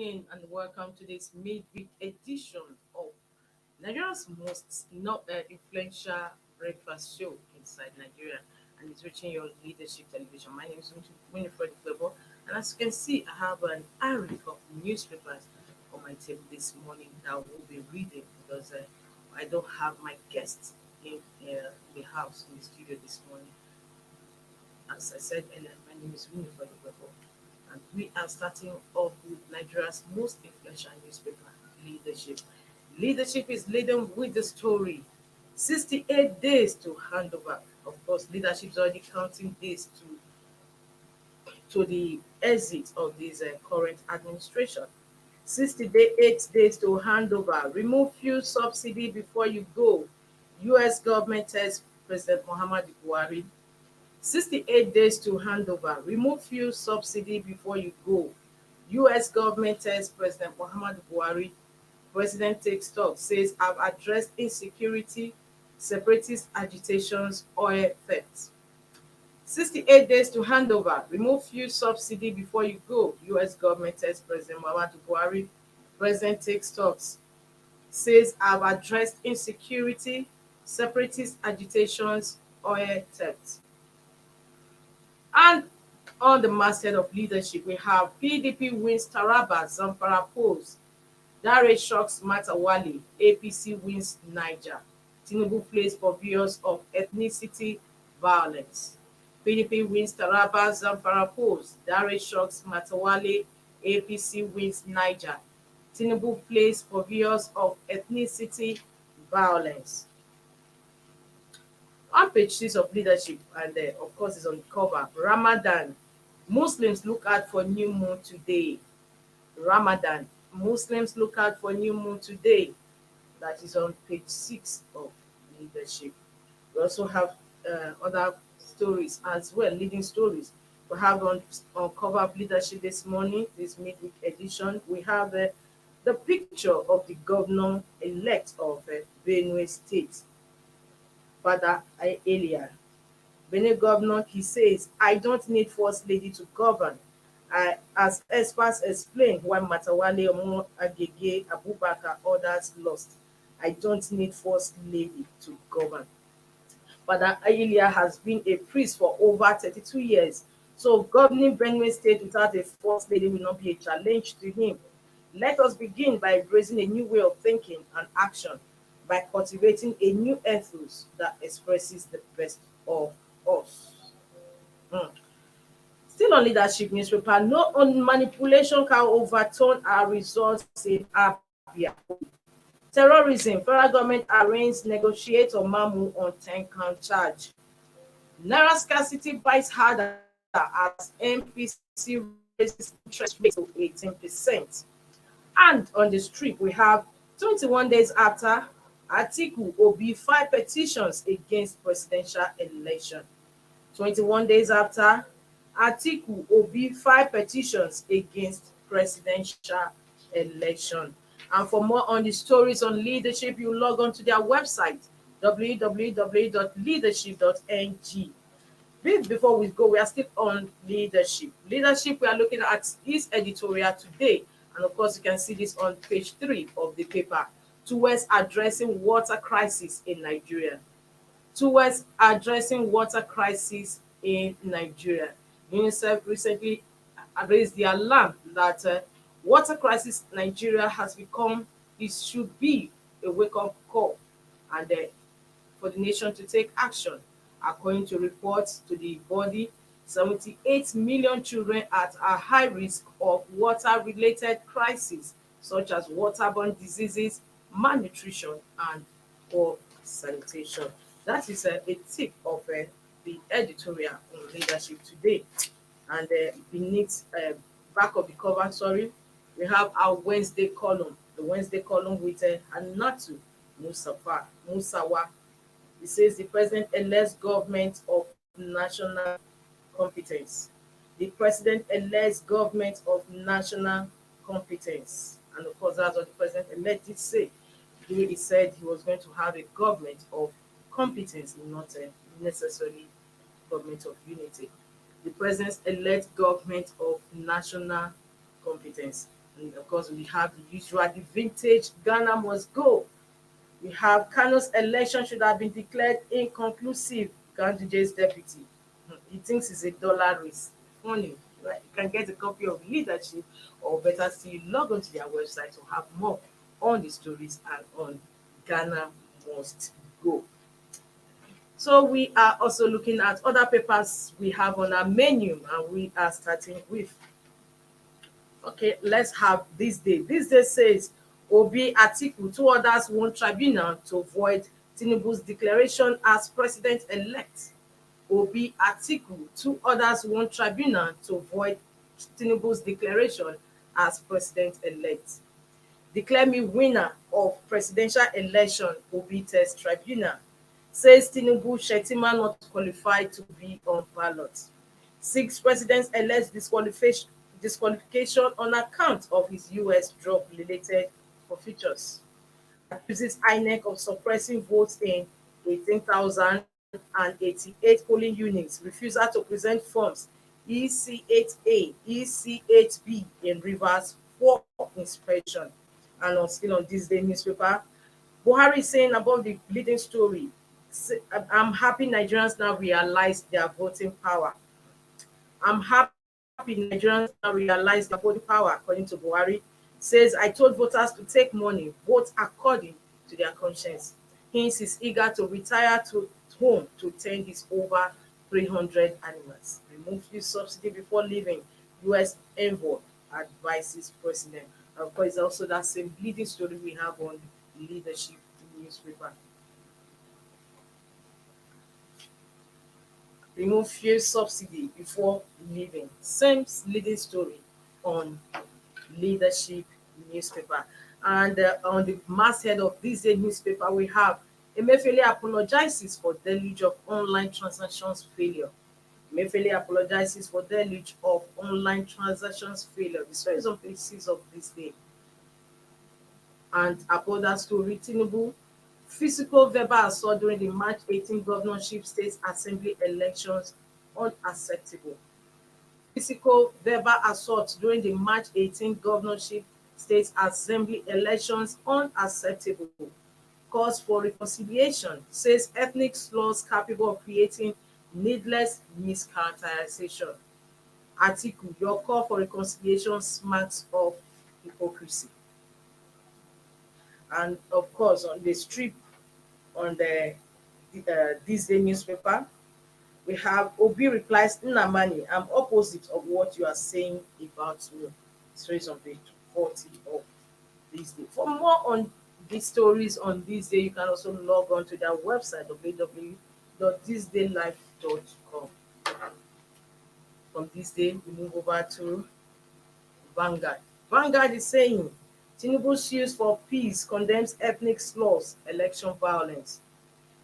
morning and welcome to this midweek edition of Nigeria's most influential breakfast show inside Nigeria, and it's reaching your leadership television. My name is Winifred Flebo, and as you can see, I have an array of newspapers on my table this morning that we'll be reading because I don't have my guests in the house in the studio this morning. As I said earlier, my name is Winifred Flebo. And we are starting off with Nigeria's most influential newspaper, Leadership. Leadership is laden with the story. 68 days to hand over. Of course, leadership is already counting days to the exit of this current administration. 68 days to hand over. Remove fuel subsidy before you go. US government tells President Muhammadu Buhari 68 days to hand over. Remove fuel subsidy before you go. US government tells President Muhammadu Buhari. President takes talk, says, I've addressed insecurity, separatist agitations, oil theft. 68 days to hand over. Remove fuel subsidy before you go. US government tells President Muhammadu Buhari. President takes talks, says, I've addressed insecurity, separatist agitations, oil theft. And on the masthead of leadership, we have PDP wins Taraba, Zamfara polls. Dare shocks Matawali, APC wins Niger. Tinubu plays for views of ethnicity violence. PDP wins Taraba, Zamfara polls. Dare shocks Matawali, APC wins Niger. Tinubu plays for views of ethnicity violence. On page 6 of leadership, and of course, it's on the cover. Ramadan. Muslims look out for new moon today. Ramadan. Muslims look out for new moon today. That is on page 6 of leadership. We also have other stories as well, leading stories. We have on cover of leadership this morning, this midweek edition, we have the picture of the governor-elect of Benue State, Father Elia. Benin governor, he says, I don't need first lady to govern. As experts explain why Matawale Omo Agege Abubakar others lost. I don't need first lady to govern. Father Elia has been a priest for over 32 years. So governing Benue State without a first lady will not be a challenge to him. Let us begin by embracing a new way of thinking and action, by cultivating a new ethos that expresses the best of us. Hmm. Still on leadership newspaper, no on manipulation can overturn our results in Abia. Terrorism, federal government arraigns negotiator Mamu on 10-count charge. Naira scarcity bites harder as MPC raises interest rates to 18%. And on the street, we have 21 days after Atiku Obi filed petitions against presidential election. 21 days after Atiku Obi filed petitions against presidential election. And for more on the stories on leadership, you log on to their website, www.leadership.ng. Before we go, we are still on leadership. Leadership, we are looking at this editorial today. And of course, you can see this on page 3 of the paper. Towards addressing water crisis in Nigeria. Towards addressing water crisis in Nigeria. UNICEF recently raised the alarm that water crisis in Nigeria has become, it should be a wake-up call, and for the nation to take action. According to reports to the body, 78 million children are at high risk of water-related crises, such as waterborne diseases, malnutrition, and poor sanitation. That is a tip of the editorial on leadership today. And beneath, back of the cover, sorry, we have our Wednesday column. The Wednesday column with Hannatu Musawa. It says the president-elect's government of national competence. The president-elect's government of national competence. And of course, that's what the president-elect did say. He said he was going to have a government of competence, not necessarily government of unity. The president-elect government of national competence. And of course, we have the usual, the vintage Ghana must go. We have Kano's election should have been declared inconclusive. Ganduje's deputy. He thinks it's a dollar race. Funny. Right? You can get a copy of Leadership, or better still, log on to their website to have more on the stories and on Ghana must go. So we are also looking at other papers we have on our menu, and we are starting with, okay, let's have this day. This day says Obi, Atiku, two others want tribunal to void Tinubu's declaration as president-elect. Obi, Atiku, two others want tribunal to void Tinubu's declaration as president-elect. Declare me winner of presidential election, Obi test tribunal. Says Tinubu, Shettima not qualified to be on ballot. Six president-elect disqualification on account of his US drug-related forfeitures. Accuses INEC of suppressing votes in 18,088 polling units. Refusal to present forms EC8A, EC8B in Rivers for inspection. And still on this day newspaper, Buhari saying about the leading story, I'm happy Nigerians now realize their voting power. I'm happy Nigerians now realize their voting power, according to Buhari. Says, I told voters to take money, vote according to their conscience. Hence, is eager to retire to home to tend his over 300 animals. Remove this subsidy before leaving. US envoy advises president. Of course, it's also that same leading story we have on Leadership newspaper. Remove fuel subsidy before leaving. Same leading story on Leadership newspaper. And on the masthead of this day newspaper, we have Emefiele apologizes for deluge of online transactions failure. Emefiele apologizes for deluge of online transactions failure. The story is on page 6 of this day. And about that story, Tinubu, physical verbal assault during the March 18 governorship state assembly elections unacceptable. Physical verbal assault during the March 18 governorship state assembly elections unacceptable. Calls for reconciliation, says ethnic slurs capable of creating needless mischaracterization. Atiku, your call for reconciliation smacks of hypocrisy. And of course, on the strip on the this day newspaper, we have Obi replies, Nnamani, I'm opposite of what you are saying about me. Stories on page 40 of this day. For more on these stories on this day, you can also log on to their website, www.thisdaylife.com. From this day, we move over to Vanguard. Vanguard is saying, Tinubu sues for peace, condemns ethnic slurs, election violence.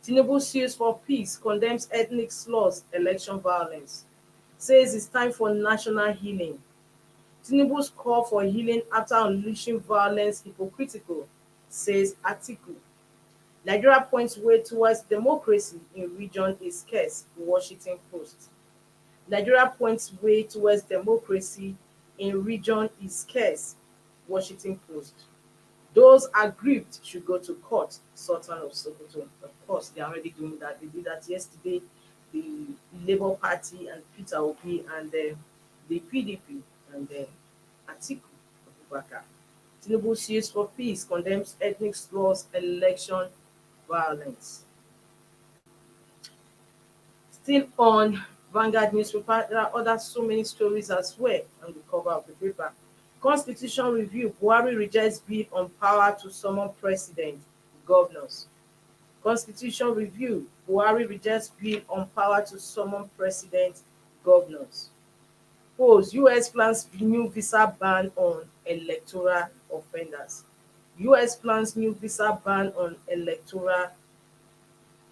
Tinubu sues for peace, condemns ethnic slurs, election violence. Says it's time for national healing. Tinubu's call for healing after unleashing violence hypocritical, says Atiku. Nigeria points way towards democracy in region is scarce, Washington Post. Nigeria points way towards democracy in region is scarce, Washington Post. Those aggrieved should go to court, Sultan of Sokoto. Of course, they're already doing that. They did that yesterday. The Labour Party and Peter Obi and the PDP and Atiku Abubakar. Tinubu sues for peace, condemns ethnic slurs, election violence. Still on Vanguard newspaper, there are other so many stories as well on the cover of the paper. Constitution review, Buhari rejects bill on power to summon president, governors. Constitution review, Buhari rejects bill on power to summon president, governors. Polls, US plans new visa ban on electoral offenders. US plans new visa ban on electoral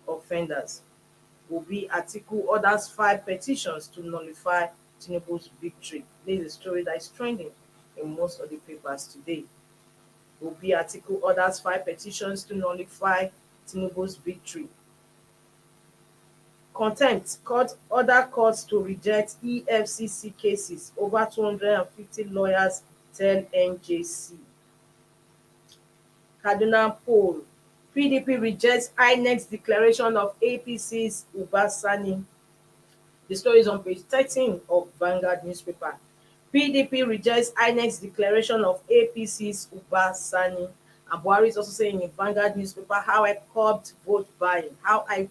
offenders. Obi Atiku orders 5 petitions to nullify Tinubu's victory. This is a story that is trending in most of the papers today. Obi Atiku orders 5 petitions to nullify Tinubu's victory. Contempt, court order courts to reject EFCC cases. Over 250 lawyers tell NJC. Kaduna poll. PDP rejects INEC's declaration of APC's Uba Sani. The story is on page 13 of Vanguard newspaper. PDP rejects INEC's declaration of APC's Uba Sani. And Buhari is also saying in Vanguard newspaper how I curbed vote buying. How I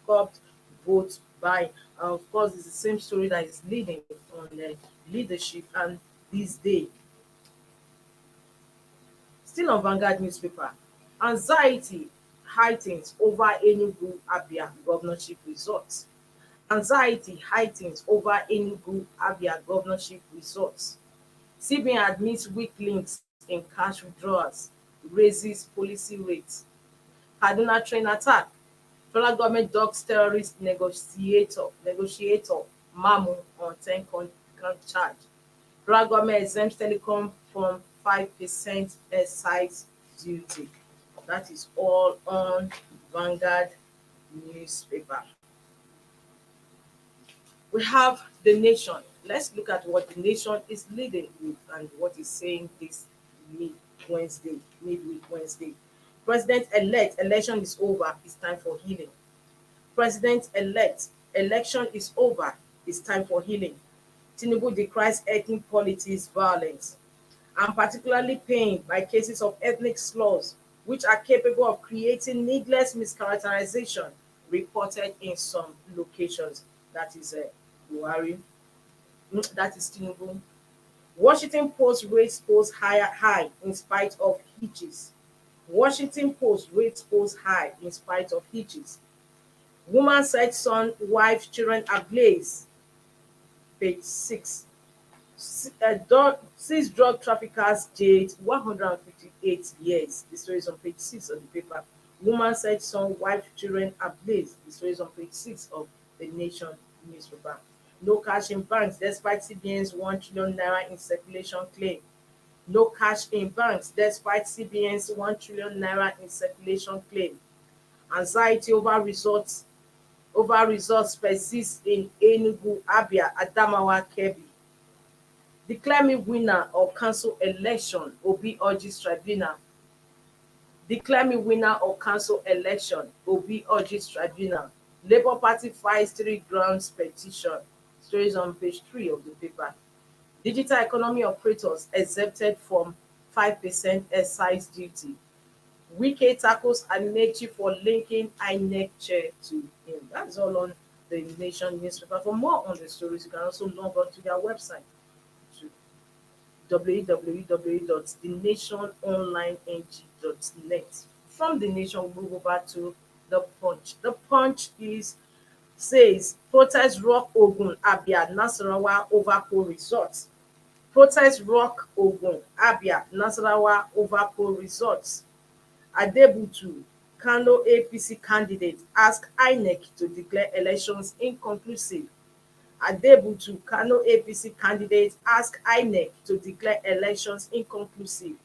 curbed vote buying. And of course, it's the same story that is leading on leadership and this day. Still on Vanguard newspaper. Anxiety heightens over Enugu Abia governorship results. Anxiety heightens over Enugu Abia governorship results. CBN admits weak links in cash withdrawals, raises policy rates. Kaduna train attack. Federal government docks terrorist negotiator Mamu on 10-count charge. Federal government exempts telecom from 5% excise duty. That is all on Vanguard newspaper. We have the nation. Let's look at what the nation is leading with and what is saying this midweek Wednesday. President-elect, election is over, it's time for healing. President-elect, election is over, it's time for healing. Tinubu decries ethnic politics violence. I'm particularly pained by cases of ethnic slurs which are capable of creating needless mischaracterization reported in some locations. That is Buhari. That is Tinubu. Washington Post rates polls high in spite of hitches. Washington Post rates polls high in spite of hitches. Woman said son, wife, children ablaze. Page 6. Six drug traffickers jailed 158 years. The story is on page 6 of the paper. Woman said son, wife, children ablaze. The story is on page 6 of the Nation newspaper. No cash in banks despite CBN's 1 trillion naira in circulation claim. No cash in banks despite CBN's 1 trillion naira in circulation claim. Anxiety over results persists in Enugu, Abia, Adamawa, Kebbi. Declare me winner or cancel election, Obi urges tribunal. Declare me winner or cancel election, Obi urges tribunal. Labour Party files 3 grounds petition. Stories on page 3 of the paper. Digital economy operators exempted from 5% excise duty. Wike tackles Amechi for linking INEC chair to him. That's all on the Nation newspaper. For more on the stories, you can also log on to their website to www.thenationonlineng.net. From the Nation, we move over to the Punch. The Punch says protest rock Ogun, Abia, Nasarawa over poll results. Protest rock Ogun, Abia, Nasarawa over poll results. Adebutu, Kano APC candidate, ask INEC to declare elections inconclusive. Adebutu, Kano APC candidate, ask INEC to declare elections inconclusive.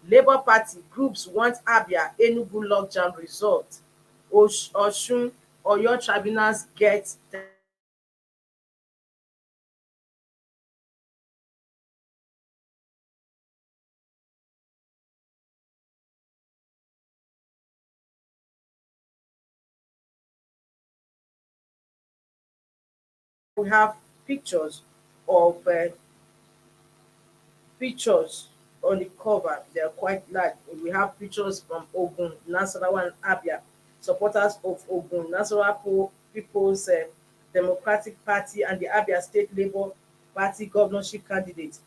Labour Party groups want Abia, Enugu logjam result. Osun, Oyo tribunals get we have pictures of pictures on the cover. They are quite large. We have pictures from Ogun, Nasarawa, and Abia. Supporters of Ogun, Nasarawa People's Democratic Party, and the Abia State Labour Party governorship candidates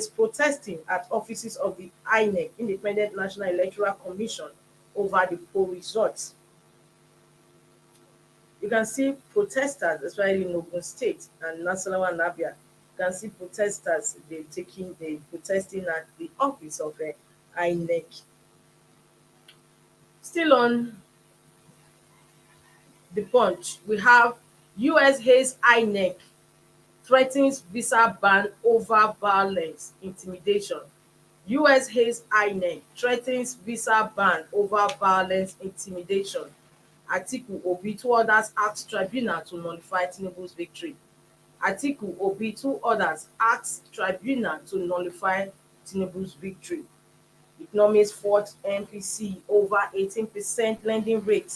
protesting at offices of the INEC, Independent National Electoral Commission, over the poll results. You can see protesters, especially in Ogun State and Nasarawa and Abia. You can see protesters, they protesting at the office of INEC. Still on the Punch, we have US hails INEC, threatens visa ban over violence, intimidation. US hails INEC, threatens visa ban over violence, intimidation. Atiku, Obi, two others asked tribunal to nullify Tinubu's victory. Atiku, Obi, two others asked tribunal to nullify Tinubu's victory. Economists fought NPC over 18% lending rate.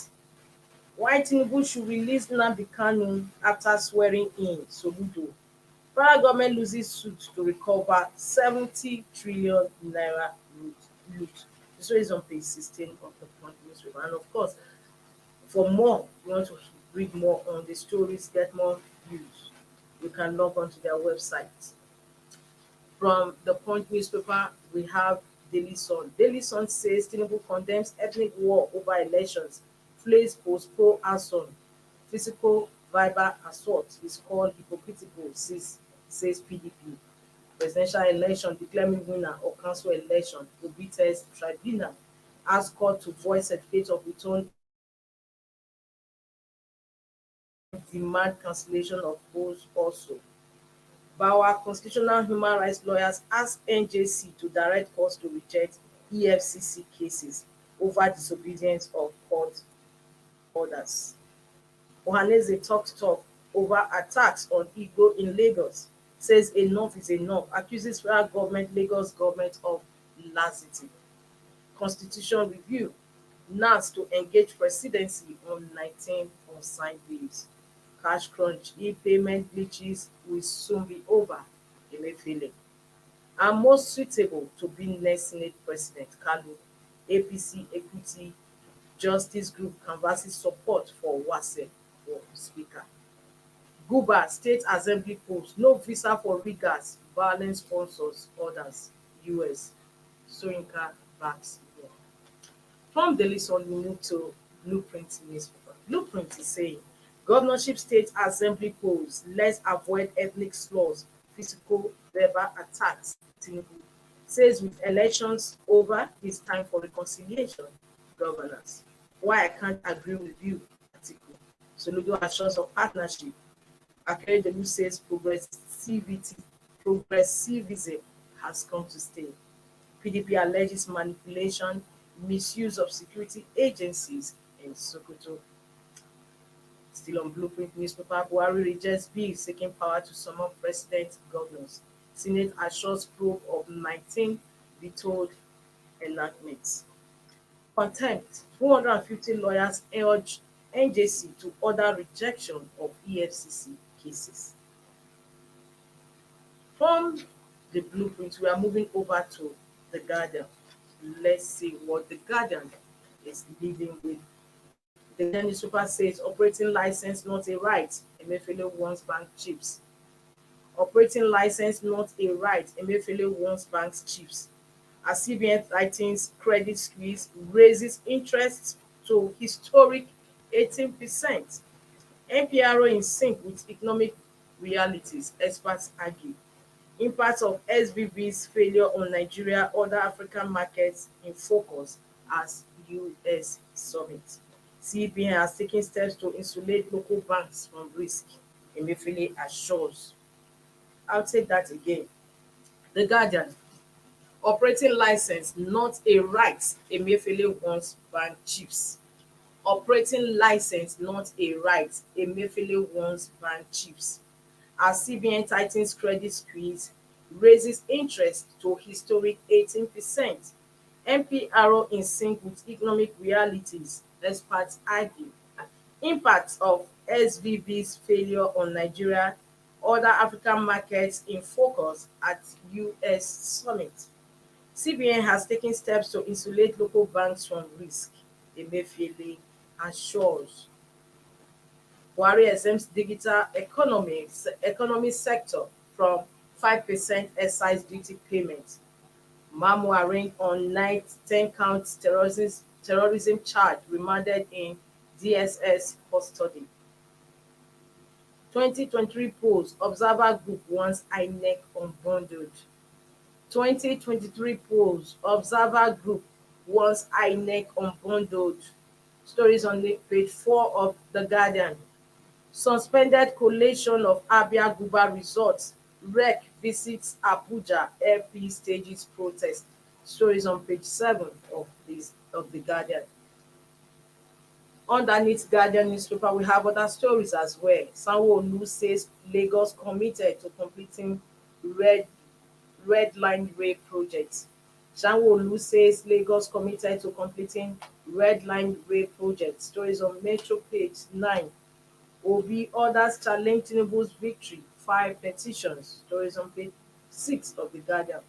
Why Tinubu should release Nnamdi Kanu after swearing in Soludo. Federal government loses suit to recover 70 trillion naira loot. This one is on page 16 of the Punch newspaper. And of course, for more, you want to read more on the stories, get more views, you can log on to their website. From the Punch newspaper, we have Daily Sun. Daily Sun says Tinubu condemns ethnic war over elections, flays postpone ASUN. Physical verbal assault is called hypocritical, says PDP. Presidential election, declare me winner or cancel election. Obi tells tribunal, ask court to voice certificate of return, demand cancellation of polls also. Bauer constitutional human rights lawyers ask NJC to direct courts to reject EFCC cases over disobedience of court orders. Ohaneze talk over attacks on Igbo in Lagos, says enough is enough, accuses federal government, Lagos government of laxity. Constitution review, NAS to engage presidency on 19 unsigned bills. Cash crunch, e-payment glitches will soon be over, Emefiele. And most suitable to be next Senate President, Kalu. APC Equity Justice Group canvasses support for Wase for Speaker. Guba State Assembly polls, no visa for riggers, violent sponsors, orders, US. Soyinka backs war. From Daily Sun, we move to Blueprint newspaper. Blueprint is saying, governorship state assembly polls, let's avoid ethnic slurs, physical, verbal attacks. Tinubu says with elections over, it's time for reconciliation. Governance. Why I can't agree with you, Atiku. Soludo assures of partnership. Akeredolu says progressivism has come to stay. PDP alleges manipulation, misuse of security agencies in Sokoto. Still on Blueprint newspaper, Buhari rejects bill seeking power to summon president governors. Senate assures probe of 19 vetoed enactments. Contempt, 250 lawyers urge NJC to order rejection of EFCC cases. From the Blueprint, we are moving over to the Guardian. Let's see what the Guardian is leading with. The Guardian newspaper says operating license not a right. Emefiele wants bank chips. Operating license not a right. Emefiele wants bank chips. As CBN tightens credit squeeze, raises interest to historic 18%. NPRO in sync with economic realities, experts argue. Impact of SVB's failure on Nigeria, other African markets in focus as US summit. CBN has taken steps to insulate local banks from risk, Emefiele assures. I'll take that again. The Guardian, operating license not a right, Emefiele wants bank chips. Operating license not a right, Emefiele wants bank chips. As CBN tightens credit squeeze, raises interest to historic 18%. NPRO in sync with economic realities, experts argue. Impact of SVB's failure on Nigeria, other African markets in focus at US summit. CBN has taken steps to insulate local banks from risk, Emefiele assures. Buhari exempts digital economy sector from 5% excise duty payment. Mamu arraigned on night 10-count terrorism charge, remanded in DSS custody. 2023 polls, Observer Group wants INEC unbundled. 2023 polls, Observer Group wants INEC unbundled. Stories on page 4 of The Guardian. Suspended collation of Abia Guba resorts. REC visits Abuja, LP stages protest. Stories on page 7 of The Guardian. Underneath Guardian newspaper, we have other stories as well. Sanwo-Olu says Lagos committed to completing red red line rail project. Sanwo-Olu says Lagos committed to completing red line rail project. Stories on Metro page 9. Obi orders challenge Tinubu's victory. 5 petitions. Stories on page 6 of the Guardian.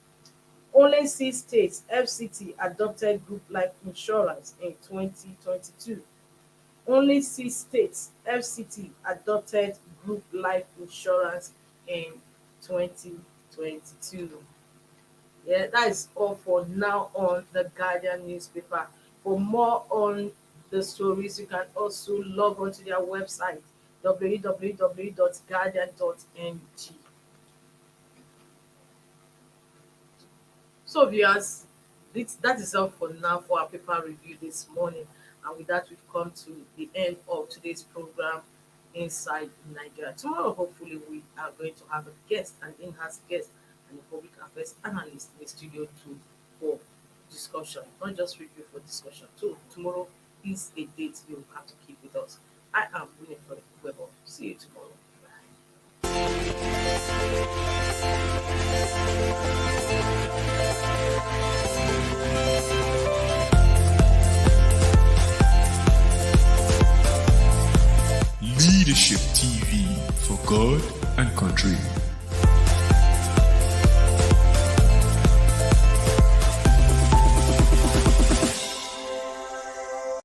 Only 6 states FCT adopted group life insurance in 2022. Only 6 states FCT adopted group life insurance in 2022. Yeah, that is all for now on the Guardian newspaper. For more on the stories, you can also log on to their website www.guardian.ng. So, viewers, that is all for now for our paper review this morning. And with that, we've come to the end of today's program, Inside Nigeria. Tomorrow, hopefully, we are going to have a guest, an in-house guest, and a public affairs analyst in the studio too for discussion, not just review, for discussion. So, tomorrow is a date you will have to keep with us. I am Winifred Weber. See you tomorrow. Leadership TV for God and country.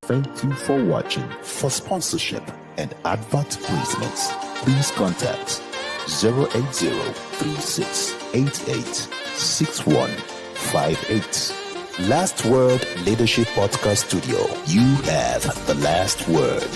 Thank you for watching. For sponsorship and advert placements, please contact 080-3688-6158. Last Word Leadership Podcast Studio. You have the last word.